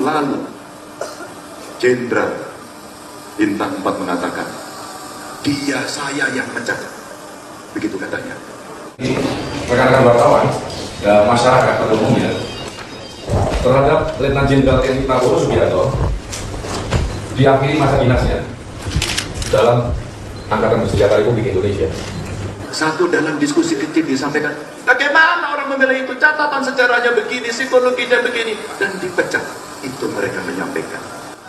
lalu Jenderal Bintang 4 mengatakan, dia saya yang pecat. Begitu katanya. Rekan-rekan wartawan dan masyarakat pada umumnya terhadap Letnan Jenderal TNI Prabowo Subianto diakhiri masa dinasnya dalam Angkatan Bersenjata Republik Indonesia. Satu dalam diskusi kecil disampaikan, bagaimana orang memilih itu, catatan sejarahnya begini, psikologinya begini, dan dipecat. Itu mereka menyampaikan.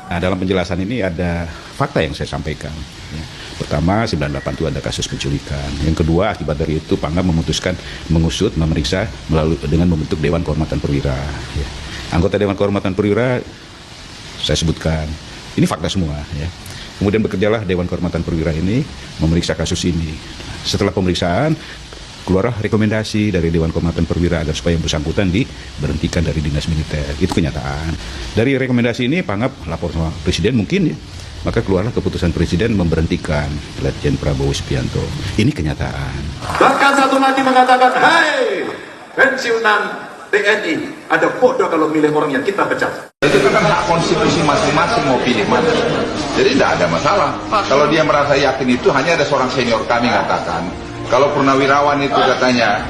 Nah, dalam penjelasan ini ada fakta yang saya sampaikan. Ya. Pertama, 98 itu ada kasus penculikan. Yang kedua, akibat dari itu Pangdam memutuskan mengusut, memeriksa melalui dengan membentuk Dewan Kehormatan Perwira. Ya. Anggota Dewan Kehormatan Perwira saya sebutkan. Ini fakta semua. Ya. Kemudian bekerjalah Dewan Kehormatan Perwira ini memeriksa kasus ini. Setelah pemeriksaan, keluarlah rekomendasi dari Dewan Kehormatan Perwira agar supaya yang bersangkutan diberhentikan dari dinas militer. Itu kenyataan. Dari rekomendasi ini Pangap lapor sama Presiden mungkin ya. Maka keluarlah keputusan Presiden memberhentikan Letjen Prabowo Subianto. Ini kenyataan. Bahkan satu lagi mengatakan, hai pensiunan TNI, ada bodoh kalau milih orang yang kita pecat. Itu kan hak konstitusi masing-masing mau pilih mana. Jadi tidak ada masalah. Kalau dia merasa yakin itu, hanya ada seorang senior kami mengatakan, kalau purnawirawan itu katanya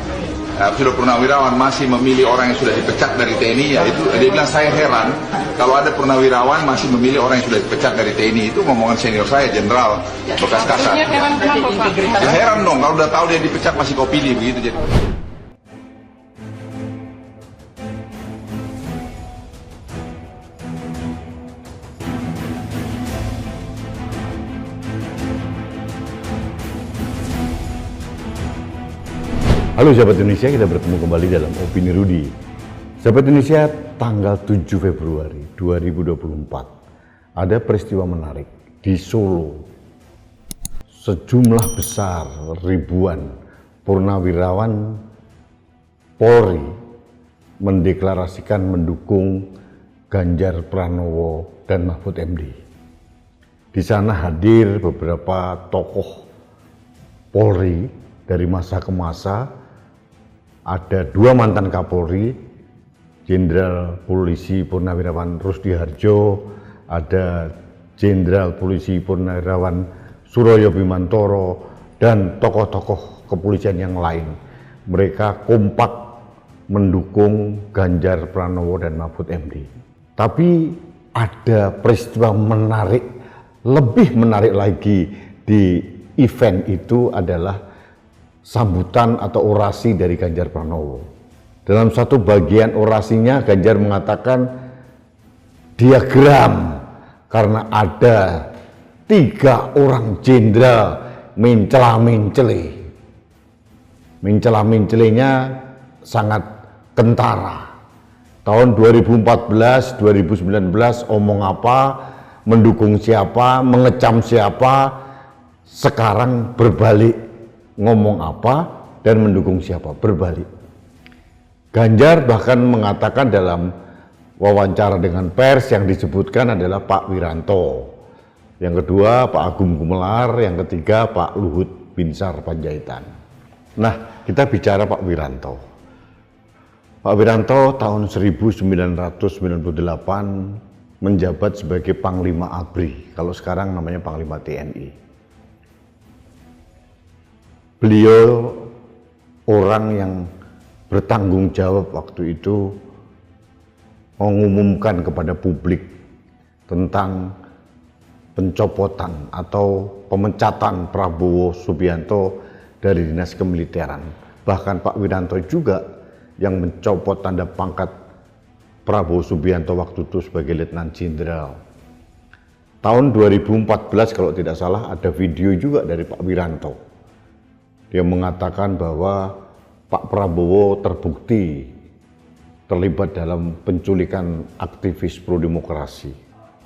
sudah purnawirawan masih memilih orang yang sudah dipecat dari TNI, ya itu dia bilang saya heran kalau ada purnawirawan masih memilih orang yang sudah dipecat dari TNI. Itu ngomongan senior saya, Jenderal bekas Kasat. Ya, heran dong kalau udah tahu dia dipecat masih kau pilih begitu. Jadi Halo sahabat Indonesia, kita bertemu kembali dalam Opini Rudi. Sahabat Indonesia, tanggal 7 Februari 2024 ada peristiwa menarik di Solo. Sejumlah besar ribuan purnawirawan Polri mendeklarasikan mendukung Ganjar Pranowo dan Mahfud MD. Di sana hadir beberapa tokoh Polri dari masa ke masa. Ada dua mantan Kapolri, Jenderal Polisi Purnawirawan Rusdi Harjo, ada Jenderal Polisi Purnawirawan Suroyo Bimantoro, dan tokoh-tokoh kepolisian yang lain. Mereka kompak mendukung Ganjar Pranowo dan Mahfud MD. Tapi ada peristiwa menarik, lebih menarik lagi di event itu adalah sambutan atau orasi dari Ganjar Pranowo. Dalam satu bagian orasinya Ganjar mengatakan diagram karena ada 3 orang jenderal mencela-mencele. Mencela-mencelenya sangat kentara. Tahun 2014, 2019 omong apa, mendukung siapa, mengecam siapa, sekarang berbalik. Ngomong apa dan mendukung siapa, berbalik. Ganjar bahkan mengatakan dalam wawancara dengan pers yang disebutkan adalah Pak Wiranto, yang kedua Pak Agung Gumelar, yang ketiga Pak Luhut Binsar Panjaitan. Nah, kita bicara Pak Wiranto. Pak Wiranto tahun 1998 menjabat sebagai Panglima ABRI, kalau sekarang namanya Panglima TNI. Beliau orang yang bertanggung jawab waktu itu mengumumkan kepada publik tentang pencopotan atau pemecatan Prabowo Subianto dari dinas kemiliteran. Bahkan Pak Wiranto juga yang mencopot tanda pangkat Prabowo Subianto waktu itu sebagai Letnan Jenderal. Tahun 2014 kalau tidak salah ada video juga dari Pak Wiranto. Dia mengatakan bahwa Pak Prabowo terbukti terlibat dalam penculikan aktivis pro-demokrasi.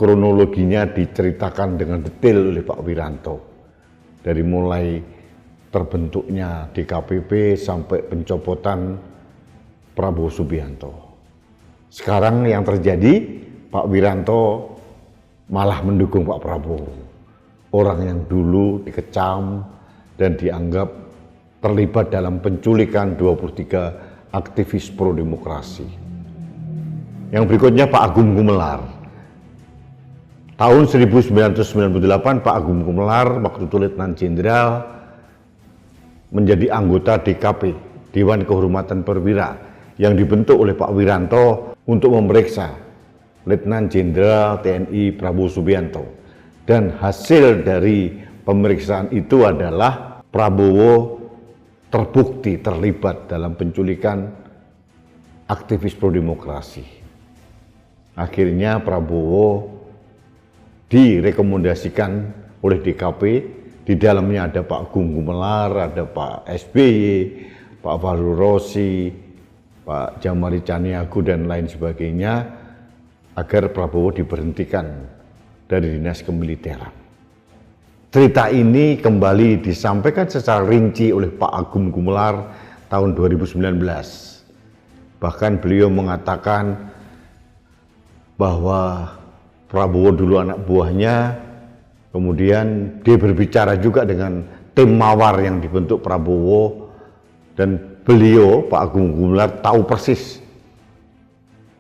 Kronologinya diceritakan dengan detail oleh Pak Wiranto. Dari mulai terbentuknya DKPP sampai pencopotan Prabowo Subianto. Sekarang yang terjadi, Pak Wiranto malah mendukung Pak Prabowo. Orang yang dulu dikecam dan dianggap terlibat dalam penculikan 23 aktivis pro-demokrasi. Yang berikutnya Pak Agung Gumelar. Tahun 1998 Pak Agung Gumelar waktu itu Letnan Jenderal menjadi anggota DKP, Dewan Kehormatan Perwira, yang dibentuk oleh Pak Wiranto untuk memeriksa Letnan Jenderal TNI Prabowo Subianto. Dan hasil dari pemeriksaan itu adalah Prabowo terbukti terlibat dalam penculikan aktivis pro-demokrasi. Akhirnya Prabowo direkomendasikan oleh DKP, di dalamnya ada Pak Agung Gumelar, ada Pak SBY, Pak Fahru Rossi, Pak Jamari Caniago dan lain sebagainya, agar Prabowo diberhentikan dari dinas kemiliteran. Cerita ini kembali disampaikan secara rinci oleh Pak Agung Gumelar tahun 2019. Bahkan beliau mengatakan bahwa Prabowo dulu anak buahnya, kemudian dia berbicara juga dengan tim mawar yang dibentuk Prabowo, dan beliau, Pak Agung Gumelar, tahu persis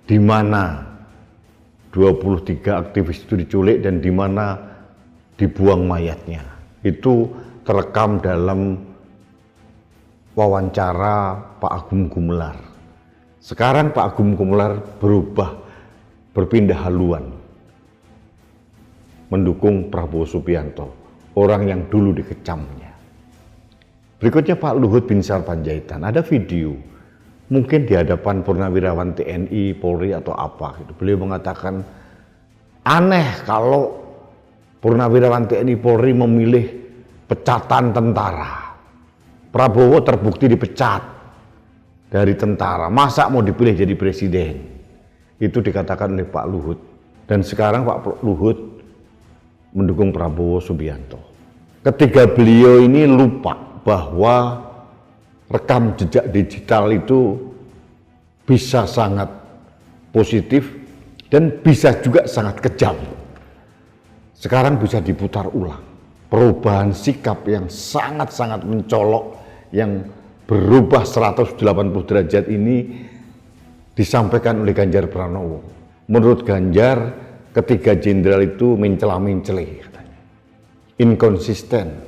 di mana 23 aktivis itu diculik dan di mana dibuang mayatnya. Itu terekam dalam wawancara Pak Agung Gumelar. Sekarang Pak Agung Gumelar berpindah haluan, mendukung Prabowo Subianto, orang yang dulu dikecamnya. Berikutnya Pak Luhut Binsar Panjaitan, ada video, mungkin di hadapan purnawirawan TNI, Polri atau apa gitu. Beliau mengatakan, aneh kalau purnawirawan TNI Polri memilih pecatan tentara. Prabowo terbukti dipecat dari tentara, masa mau dipilih jadi presiden? Itu dikatakan oleh Pak Luhut. Dan sekarang Pak Luhut mendukung Prabowo Subianto. Ketiga beliau ini lupa bahwa rekam jejak digital itu bisa sangat positif dan bisa juga sangat kejam. Sekarang bisa diputar ulang. Perubahan sikap yang sangat-sangat mencolok, yang berubah 180 derajat ini disampaikan oleh Ganjar Pranowo. Menurut Ganjar, ketiga jenderal itu mencela-mencele, inkonsisten,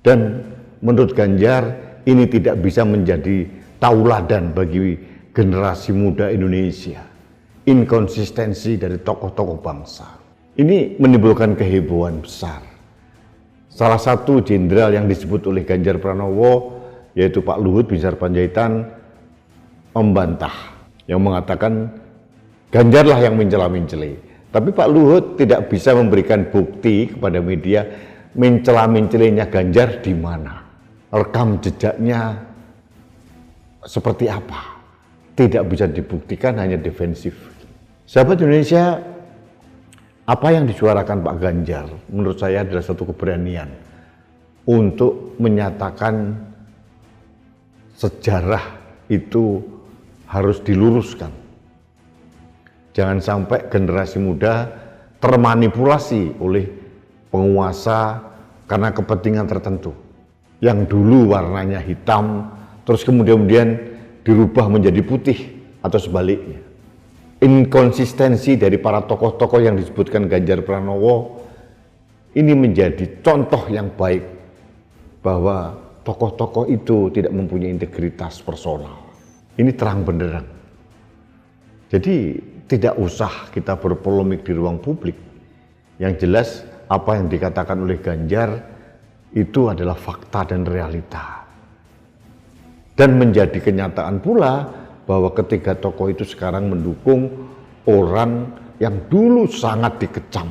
dan menurut Ganjar ini tidak bisa menjadi tauladan bagi generasi muda Indonesia. Inkonsistensi dari tokoh-tokoh bangsa ini menimbulkan kehebohan besar. Salah satu jenderal yang disebut oleh Ganjar Pranowo, yaitu Pak Luhut Binsar Panjaitan, membantah, yang mengatakan Ganjarlah yang mencela-mencele. Tapi Pak Luhut tidak bisa memberikan bukti kepada media mencela-mencelenya Ganjar di mana, rekam jejaknya seperti apa. Tidak bisa dibuktikan, hanya defensif. Sahabat Indonesia, apa yang disuarakan Pak Ganjar menurut saya adalah satu keberanian untuk menyatakan sejarah itu harus diluruskan. Jangan sampai generasi muda termanipulasi oleh penguasa karena kepentingan tertentu. Yang dulu warnanya hitam, terus kemudian dirubah menjadi putih atau sebaliknya. Inkonsistensi dari para tokoh-tokoh yang disebutkan Ganjar Pranowo ini menjadi contoh yang baik bahwa tokoh-tokoh itu tidak mempunyai integritas personal. Ini terang benderang. Jadi tidak usah kita berpolemik di ruang publik. Yang jelas apa yang dikatakan oleh Ganjar itu adalah fakta dan realita. Dan menjadi kenyataan pula bahwa ketiga tokoh itu sekarang mendukung orang yang dulu sangat dikecam,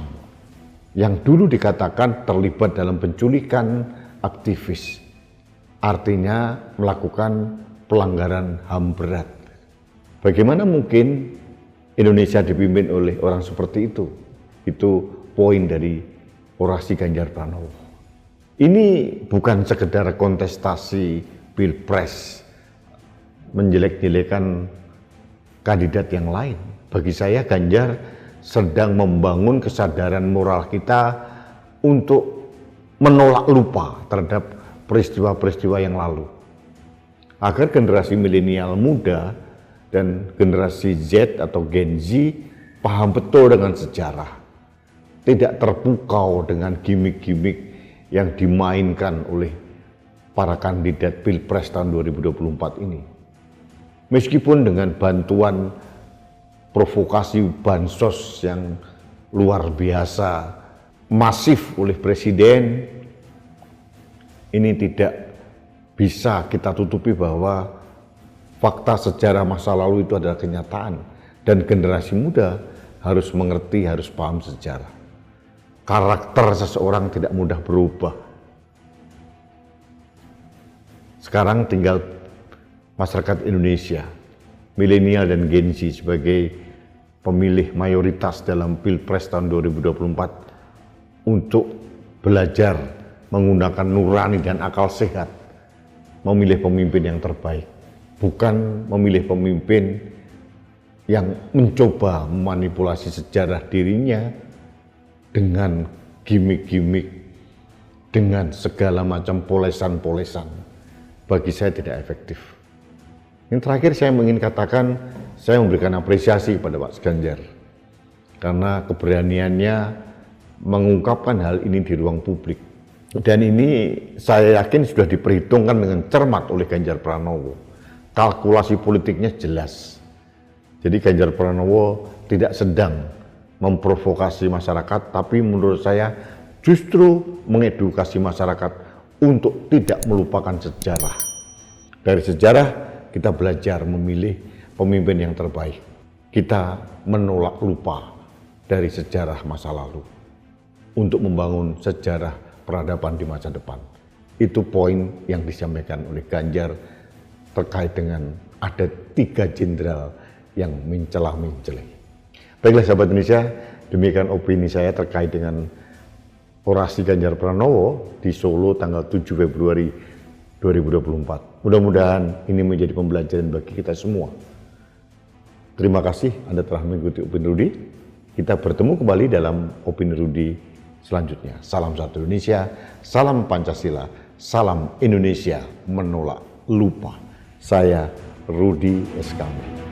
yang dulu dikatakan terlibat dalam penculikan aktivis, artinya melakukan pelanggaran HAM berat. Bagaimana mungkin Indonesia dipimpin oleh orang seperti itu? Itu poin dari orasi Ganjar Pranowo. Ini bukan sekedar kontestasi pilpres, menjelek-jelekan kandidat yang lain. Bagi saya Ganjar sedang membangun kesadaran moral kita untuk menolak lupa terhadap peristiwa-peristiwa yang lalu. Agar generasi milenial muda dan generasi Z atau Gen Z paham betul dengan sejarah. Tidak terpukau dengan gimmick-gimmick yang dimainkan oleh para kandidat Pilpres tahun 2024 ini. Meskipun dengan bantuan provokasi bansos yang luar biasa, masif oleh Presiden, ini tidak bisa kita tutupi bahwa fakta sejarah masa lalu itu adalah kenyataan. Dan generasi muda harus mengerti, harus paham sejarah. Karakter seseorang tidak mudah berubah. Sekarang tinggal masyarakat Indonesia, milenial dan Gen Z sebagai pemilih mayoritas dalam Pilpres tahun 2024 untuk belajar menggunakan nurani dan akal sehat, memilih pemimpin yang terbaik, bukan memilih pemimpin yang mencoba memanipulasi sejarah dirinya dengan gimmick-gimmick, dengan segala macam polesan-polesan. Bagi saya tidak efektif. Yang terakhir saya ingin katakan, saya memberikan apresiasi kepada Pak Ganjar karena keberaniannya mengungkapkan hal ini di ruang publik. Dan ini saya yakin sudah diperhitungkan dengan cermat oleh Ganjar Pranowo. Kalkulasi politiknya jelas. Jadi Ganjar Pranowo tidak sedang memprovokasi masyarakat, tapi menurut saya justru mengedukasi masyarakat untuk tidak melupakan sejarah. Dari sejarah kita belajar memilih pemimpin yang terbaik. Kita menolak lupa dari sejarah masa lalu untuk membangun sejarah peradaban di masa depan. Itu poin yang disampaikan oleh Ganjar terkait dengan ada 3 jenderal yang mencelah-mencelih. Baiklah sahabat Indonesia, demikian opini saya terkait dengan orasi Ganjar Pranowo di Solo tanggal 7 Februari 2024. Mudah-mudahan ini menjadi pembelajaran bagi kita semua. Terima kasih Anda telah mengikuti Opini Rudi. Kita bertemu kembali dalam Opini Rudi selanjutnya. Salam satu Indonesia, salam Pancasila, salam Indonesia menolak lupa. Saya Rudi Eskamil.